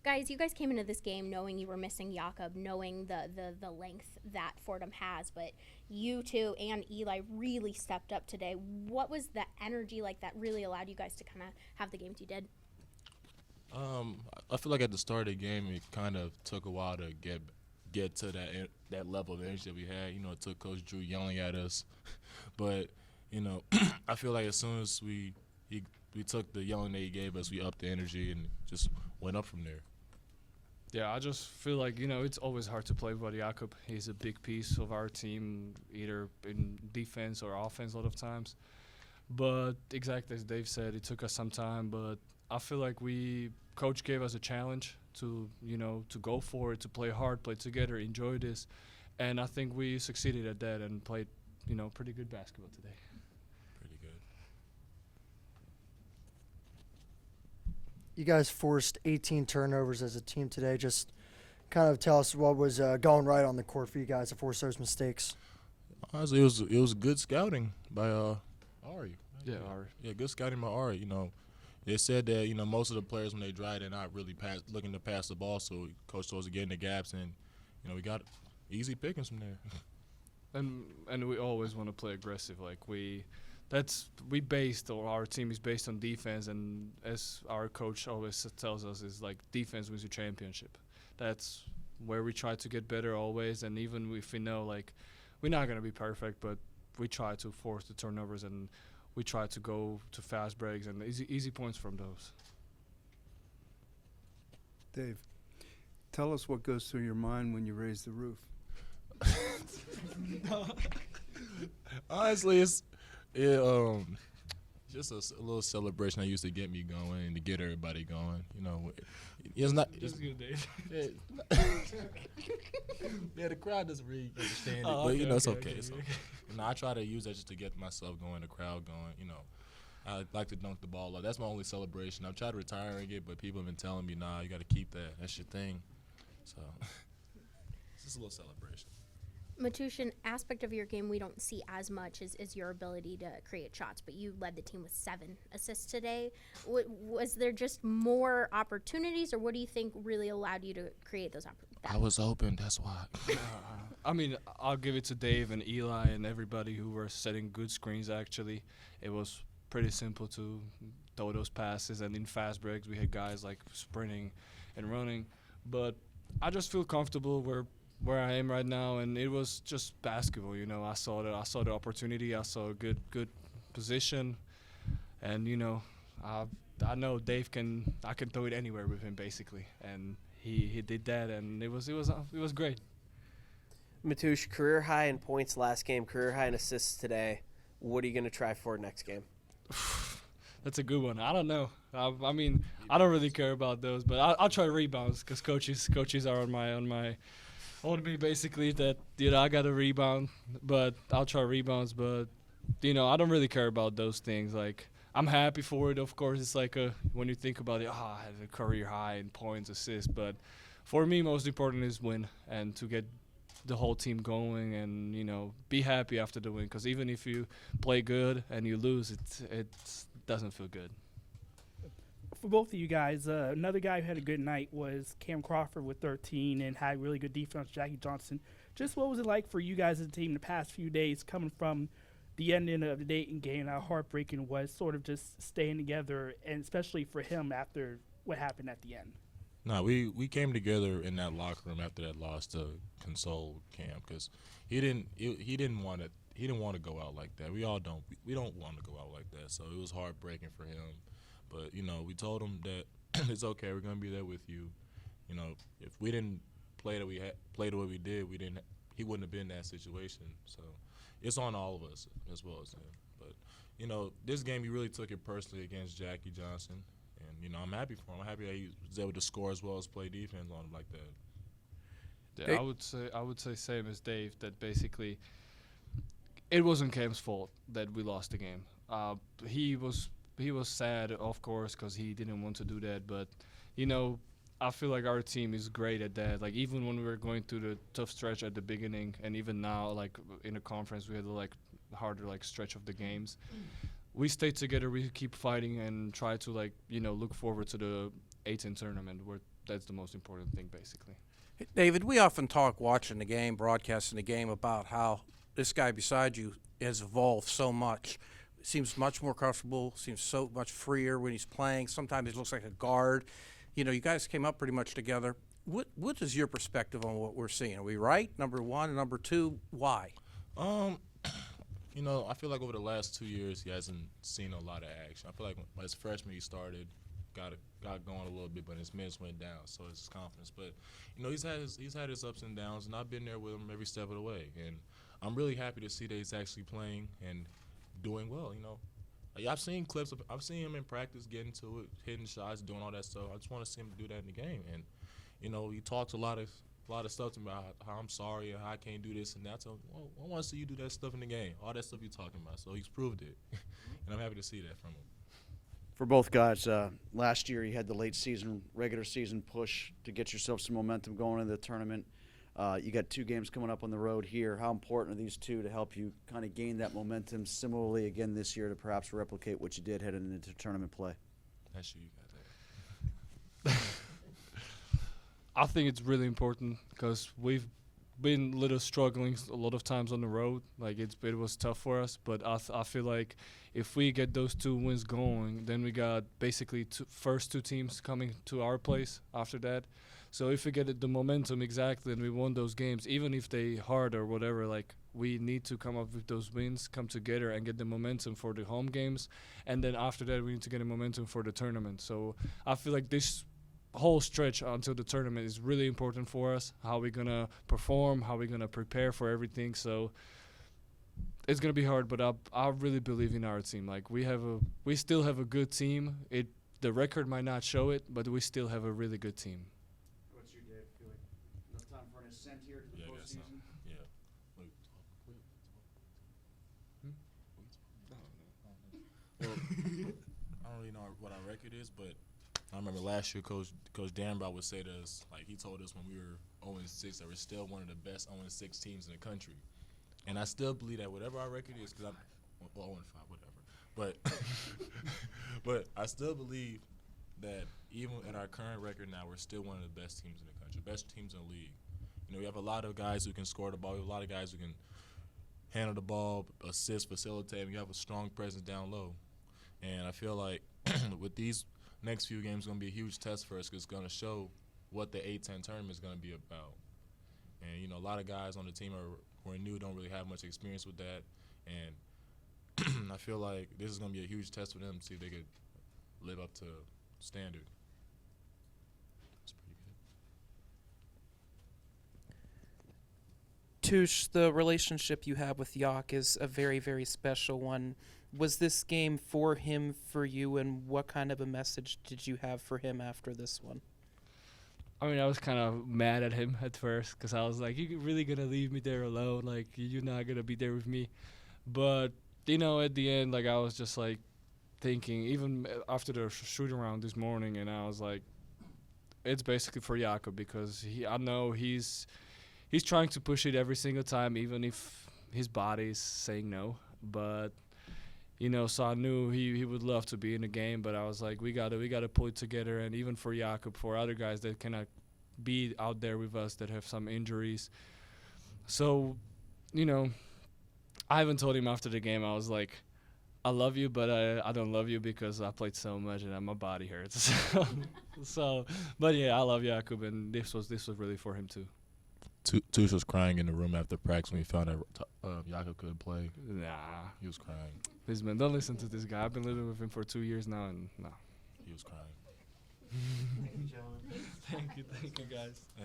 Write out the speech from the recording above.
Guys, you guys came into this game knowing you were missing Jakob, knowing the length that Fordham has, but you two and Eli really stepped up today. What was the energy like that really allowed you guys to kind of have the games you did? I feel like at the start of the game, it kind of took a while to get to that level of energy that we had. It took Coach Drew yelling at us, but I feel like as soon as we took the yelling that he gave us, we upped the energy and just went up from there. Yeah, I just feel like, it's always hard to play with Jakob. He's a big piece of our team, either in defense or offense a lot of times. But exactly as Dave said, it took us some time, but I feel like Coach gave us a challenge to go for it, to play hard, play together, enjoy this. And I think we succeeded at that and played, pretty good basketball today. Pretty good. You guys forced 18 turnovers as a team today. Just kind of tell us what was going right on the court for you guys to force those mistakes. Honestly, it was good scouting by Ari. Yeah, Ari. Yeah, good scouting by Ari. They said that most of the players when they drive, they're not really looking to pass the ball. So Coach told us to get in the gaps, and we got easy pickings from there. And we always want to play aggressive. Like our team is based on defense, and as our coach always tells us, is like defense wins the championship. That's where we try to get better always. And even if we know like we're not gonna be perfect, but we try to force the turnovers and we try to go to fast breaks and easy points from those. Dave, tell us what goes through your mind when you raise the roof. Honestly, it's just a little celebration that used to get me going and to get everybody going. It's not. Just good, Dave. Yeah, the crowd doesn't really understand it, Oh, but okay, it's okay, okay. okay, It's okay. okay. I try to use that just to get myself going, the crowd going. I like to dunk the ball up. That's my only celebration. I've tried retiring it, but people have been telling me, nah, you got to keep that. That's your thing. So it's just a little celebration. Matus, an aspect of your game we don't see as much is your ability to create shots, but you led the team with 7 assists today. Was there just more opportunities, or what do you think really allowed you to create those opportunities? I was open, that's why. I mean, I'll give it to Dave and Eli and everybody who were setting good screens, actually. It was pretty simple to throw those passes, and in fast breaks we had guys like sprinting and running. But I just feel comfortable where I am right now, and it was just basketball. I saw the opportunity, I saw a good position, and I know Dave I can throw it anywhere with him basically, and he did that, and it was great. Matus, career high in points last game, career high in assists today. What are you going to try for next game? That's a good one. I don't know. I mean, I don't really care about those, but I'll try rebounds because coaches are on me basically that I got to rebound, but I'll try rebounds. But I don't really care about those things. Like I'm happy for it. Of course, it's like when you think about it, I had a career high in points, assists. But for me, most important is win and to get the whole team going and be happy after the win. Because even if you play good and you lose, it doesn't feel good. For both of you guys, another guy who had a good night was Cam Crawford with 13 and had really good defense, Jackie Johnson. Just what was it like for you guys as a team the past few days coming from the ending of the Dayton game? How heartbreaking was sort of just staying together, and especially for him after what happened at the end? No, we came together in that locker room after that loss to console Cam because he didn't want to go out like that. We all don't. We don't want to go out like that. So it was heartbreaking for him. But we told him that it's okay. We're gonna be there with you. If we didn't play the way we did, he wouldn't have been in that situation. So it's on all of us as well as him. But this game he really took it personally against Jackie Johnson, and I'm happy for him. I'm happy that he was able to score as well as play defense on him like that. Yeah, I would say same as Dave, that basically it wasn't Cam's fault that we lost the game. He was sad, of course, because he didn't want to do that. But I feel like our team is great at that. Like even when we were going through the tough stretch at the beginning, and even now, like in the conference, we had the harder stretch of the games. We stayed together. We keep fighting and try to look forward to the 18 tournament where that's the most important thing, basically. David, we often talk watching the game, broadcasting the game, about how this guy beside you has evolved so much. Seems much more comfortable, seems so much freer when he's playing. Sometimes he looks like a guard. You know, you guys came up pretty much together. What is your perspective on what we're seeing? Are we right? Number one, and number two, why? You know, I feel like over the last 2 years he hasn't seen a lot of action. I feel like when his freshman he started, got going a little bit, but his minutes went down, so his confidence. But you know, he's had his ups and downs, and I've been there with him every step of the way. And I'm really happy to see that he's actually playing and doing well. You know, I've seen clips. I've seen him in practice getting to it, hitting shots, doing all that stuff. I just want to see him do that in the game. And you know, he talks a lot of stuff to me about how I'm sorry and how I can't do this and that. So well, I want to see you do that stuff in the game. All that stuff you're talking about. So he's proved it, and I'm happy to see that from him. For both guys, last year you had the late season, regular season push to get yourself some momentum going into the tournament. You got 2 games coming up on the road here. How important are these 2 to help you kind of gain that momentum similarly again this year to perhaps replicate what you did heading into tournament play? That's you got that. I think it's really important because we've been a little struggling a lot of times on the road. Like it was tough for us, but I feel like if we get those 2 wins going, then we got basically first 2 teams coming to our place after that. So if we get the momentum exactly and we won those games, even if they hard or whatever, like we need to come up with those wins, come together and get the momentum for the home games, and then after that we need to get the momentum for the tournament. So I feel like this whole stretch until the tournament is really important for us, how we're going to perform, how we're going to prepare for everything. So it's going to be hard, but I really believe in our team. Like we still have a good team. The record might not show it, but we still have a really good team. What's your Dave? Feel like enough time for an ascent here to the postseason? Yeah. Well, I don't really know what our record is, but I remember last year Coach Danbrow would say to us, like he told us when we were 0-6 that we're still one of the best 0-6 teams in the country. And I still believe that whatever our record is, because I'm 0-5, whatever. But I still believe that even at our current record now, we're still one of the best teams in the country, best teams in the league. You know, we have a lot of guys who can score the ball. We have a lot of guys who can handle the ball, assist, facilitate. We have a strong presence down low. And I feel like with these next few games, it's going to be a huge test for us because it's going to show what the A-10 tournament is going to be about. And, you know, a lot of guys on the team who are new, don't really have much experience with that. And I feel like this is going to be a huge test for them to see if they could live up to standard. That's pretty good. Tush, the relationship you have with Yak is a very, very special one. Was this game for him, for you, and what kind of a message did you have for him after this one? I mean, I was kind of mad at him at first because I was like, you really going to leave me there alone? Like, you're not going to be there with me. But, you know, at the end, like, I was just, like, thinking, even after the shooting round this morning, and I was like, it's basically for Jakob because I know he's trying to push it every single time, even if his body's saying no. But, you know, so I knew he would love to be in the game, but I was like, we gotta pull it together, and even for Jakob, for other guys that cannot be out there with us that have some injuries. So, you know, I haven't told him after the game. I was like, I love you, but I don't love you because I played so much and my body hurts. But yeah, I love Jakob, and this was really for him too. Tush was crying in the room after practice when he found out Jakob couldn't play. Nah, He was crying. this man, don't listen to this guy. I've been living with him for 2 years now, and no. He was crying. Thank you, guys. Hey.